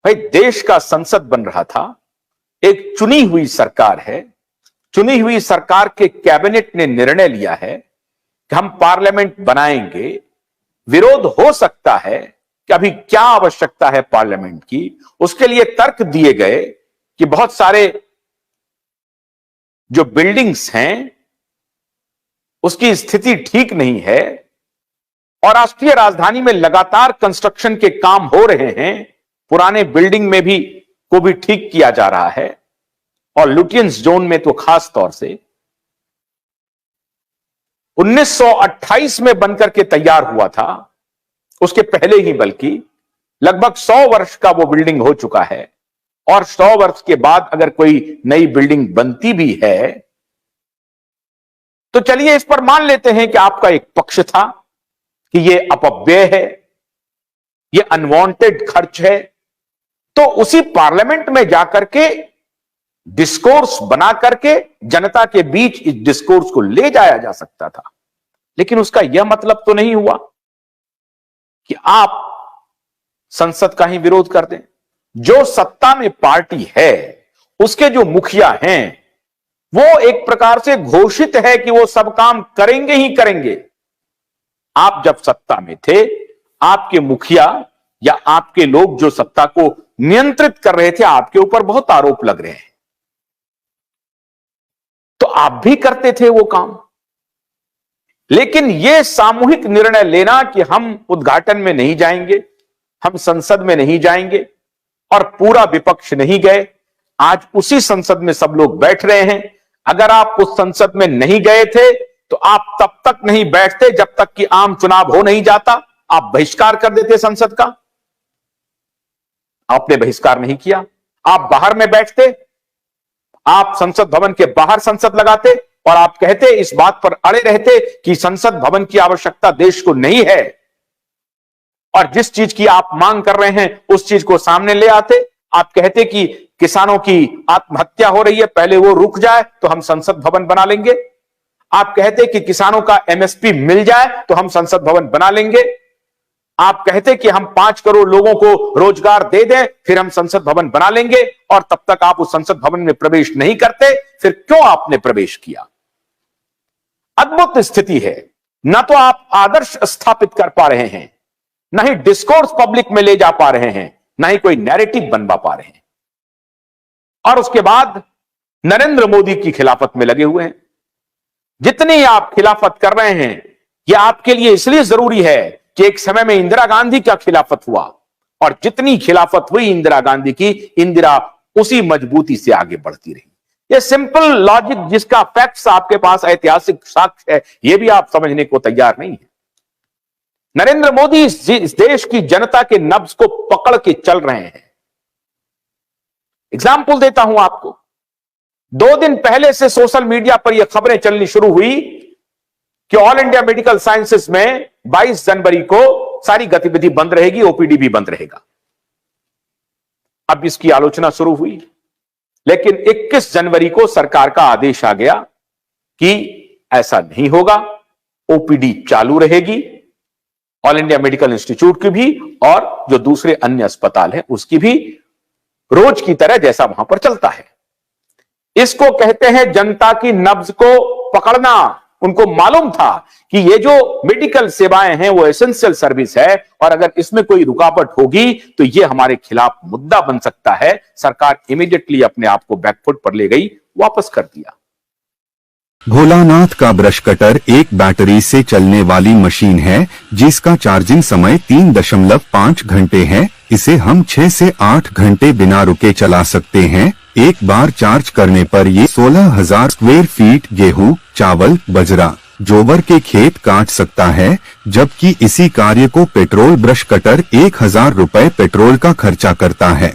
भाई देश का संसद बन रहा था, एक चुनी हुई सरकार है, चुनी हुई सरकार के कैबिनेट ने निर्णय लिया है कि हम पार्लियामेंट बनाएंगे। विरोध हो सकता है कि अभी क्या आवश्यकता है पार्लियामेंट की, उसके लिए तर्क दिए गए कि बहुत सारे जो बिल्डिंग्स हैं उसकी स्थिति ठीक नहीं है और राष्ट्रीय राजधानी में लगातार कंस्ट्रक्शन के काम हो रहे हैं, पुराने बिल्डिंग में भी को भी ठीक किया जा रहा है और लुटियंस जोन में तो खास तौर से 1928 में बनकर के तैयार हुआ था, उसके पहले ही बल्कि लगभग 100 वर्ष का वो बिल्डिंग हो चुका है और 100 वर्ष के बाद अगर कोई नई बिल्डिंग बनती भी है तो चलिए इस पर मान लेते हैं कि आपका एक पक्ष था कि ये अपव्यय है, ये अनवांटेड खर्च है, तो उसी पार्लियामेंट में जाकर के डिस्कोर्स बना करके जनता के बीच इस डिस्कोर्स को ले जाया जा सकता था। लेकिन उसका यह मतलब तो नहीं हुआ कि आप संसद का ही विरोध कर दें। जो सत्ता में पार्टी है उसके जो मुखिया हैं वो एक प्रकार से घोषित है कि वो सब काम करेंगे ही करेंगे। आप जब सत्ता में थे, आपके मुखिया या आपके लोग जो सत्ता को नियंत्रित कर रहे थे, आपके ऊपर बहुत आरोप लग रहे हैं, तो आप भी करते थे वो काम। लेकिन यह सामूहिक निर्णय लेना कि हम उद्घाटन में नहीं जाएंगे, हम संसद में नहीं जाएंगे और पूरा विपक्ष नहीं गए, आज उसी संसद में सब लोग बैठ रहे हैं। अगर आप उस संसद में नहीं गए थे तो आप तब तक नहीं बैठते जब तक कि आम चुनाव हो नहीं जाता, आप बहिष्कार कर देते संसद का। आपने बहिष्कार नहीं किया, आप बाहर में बैठते, आप संसद भवन के बाहर संसद लगाते और आप कहते, इस बात पर अड़े रहते कि संसद भवन की आवश्यकता देश को नहीं है और जिस चीज की आप मांग कर रहे हैं उस चीज को सामने ले आते। आप कहते कि किसानों की आत्महत्या हो रही है, पहले वो रुक जाए तो हम संसद भवन बना लेंगे। आप कहते कि किसानों का एमएसपी मिल जाए तो हम संसद भवन बना लेंगे। आप कहते कि हम 5 करोड़ लोगों को रोजगार दे दें, फिर हम संसद भवन बना लेंगे, और तब तक आप उस संसद भवन में प्रवेश नहीं करते। फिर क्यों आपने प्रवेश किया? अद्भुत स्थिति है। ना तो आप आदर्श स्थापित कर पा रहे हैं, ना ही डिस्कोर्स पब्लिक में ले जा पा रहे हैं, ना ही कोई नैरेटिव बनवा पा रहे हैं, और उसके बाद नरेंद्र मोदी की खिलाफत में लगे हुए हैं। जितनी आप खिलाफत कर रहे हैं यह आपके लिए इसलिए जरूरी है कि एक समय में इंदिरा गांधी का खिलाफत हुआ और जितनी खिलाफत हुई इंदिरा गांधी की, इंदिरा उसी मजबूती से आगे बढ़ती रही। यह सिंपल लॉजिक जिसका फैक्ट्स आपके पास ऐतिहासिक साक्ष्य है, यह भी आप समझने को तैयार नहीं है। नरेंद्र मोदी इस देश की जनता के नब्ज को पकड़ के चल रहे हैं। एग्जाम्पल देता हूं आपको। 2 दिन पहले से सोशल मीडिया पर यह खबरें चलनी शुरू हुई कि ऑल इंडिया मेडिकल साइंसेस में 22 जनवरी को सारी गतिविधि बंद रहेगी, ओपीडी भी बंद रहेगा। अब इसकी आलोचना शुरू हुई, लेकिन 21 जनवरी को सरकार का आदेश आ गया कि ऐसा नहीं होगा, ओपीडी चालू रहेगी, ऑल इंडिया मेडिकल इंस्टीट्यूट की भी और जो दूसरे अन्य अस्पताल हैं उसकी भी रोज की तरह जैसा वहां पर चलता है। इसको कहते हैं जनता की नब्ज को पकड़ना। उनको मालूम था कि ये जो मेडिकल सेवाएं हैं वो एसेंशियल सर्विस है और अगर इसमें कोई रुकावट होगी तो ये हमारे खिलाफ मुद्दा बन सकता है। सरकार इमीडिएटली अपने आप को बैकफुट पर ले गई, वापस कर दिया। भोलानाथ का ब्रश कटर एक बैटरी से चलने वाली मशीन है जिसका चार्जिंग समय 3.5 घंटे है। इसे हम 6 से 8 घंटे बिना रुके चला सकते हैं। एक बार चार्ज करने पर ये 16,000 स्क्वायर फीट गेहूं, चावल, बजरा, जोबर के खेत काट सकता है, जबकि इसी कार्य को पेट्रोल ब्रश कटर 1,000 रुपए पेट्रोल का खर्चा करता है।